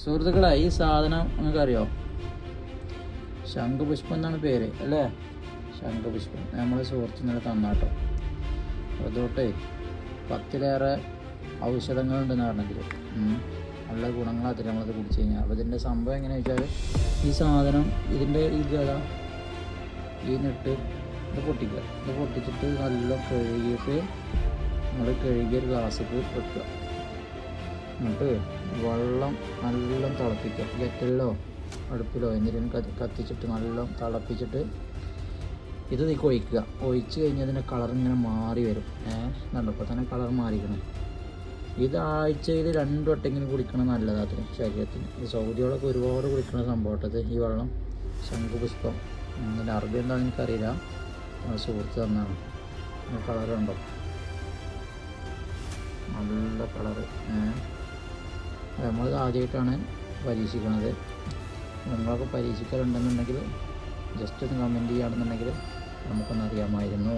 സുഹൃത്തുക്കളെ, ഈ സാധനം നിങ്ങൾക്ക് അറിയോ? ശംഖുപുഷ്പം എന്നാണ് പേര് അല്ലേ? ശംഖുപുഷ്പം നമ്മൾ സുഹൃത്തിനെ തന്നാട്ടോ. അതുകൊണ്ടേ 10ലേറെ ഔഷധങ്ങളുണ്ടെന്ന് പറഞ്ഞെങ്കിൽ നല്ല ഗുണങ്ങളാത്തില്ല നമ്മളത് കുടിച്ച് കഴിഞ്ഞാൽ. അപ്പോൾ ഇതിൻ്റെ സംഭവം എങ്ങനെയാണെന്ന് വെച്ചാൽ, ഈ സാധനം ഇതിൻ്റെ ഈ നെട്ട് ഇത് പൊട്ടിക്കുക. ഇത് പൊട്ടിച്ചിട്ട് നല്ല കഴുകിയിട്ട് നമ്മൾ കഴുകിയൊരു ഗ്ലാസ്സിക്ക് വെക്കുക. എന്നിട്ട് വെള്ളം നല്ല തിളപ്പിക്കുക. ഗെറ്റലിലോ അടുപ്പിലോ എന്തിനും കത്തിച്ചിട്ട് നല്ല തിളപ്പിച്ചിട്ട് ഇത് ഒഴിക്കുക. ഒഴിച്ച് കഴിഞ്ഞതിൻ്റെ കളർ ഇങ്ങനെ മാറി വരും. കണ്ടപ്പോൾ തന്നെ കളർ മാറിക്കണം. ഇത് ആഴ്ചയിൽ 2 വട്ടെങ്കിലും കുടിക്കണം, നല്ലതാണ് ശരീരത്തിന്. ഇത് സൗദികളൊക്കെ ഒരുപാട് കുടിക്കുന്ന സംഭവട്ടത് ഈ വെള്ളം. ശംഖുപുഷ്പം ഇതിൻ്റെ അറബി എന്താണെന്ന് എനിക്കറിയില്ല, സുഹൃത്ത് തന്നാണ്. കളർ ഉണ്ടോ? നല്ല കളറ്. നമ്മൾ ആദ്യമായിട്ടാണ് പരീക്ഷിക്കുന്നത്. നിങ്ങളൊക്കെ പരീക്ഷിക്കലുണ്ടെന്നുണ്ടെങ്കിൽ ജസ്റ്റ് ഒന്ന് കമൻറ്റ് ചെയ്യുകയാണെന്നുണ്ടെങ്കിൽ നമുക്കൊന്ന് അറിയാമായിരുന്നു.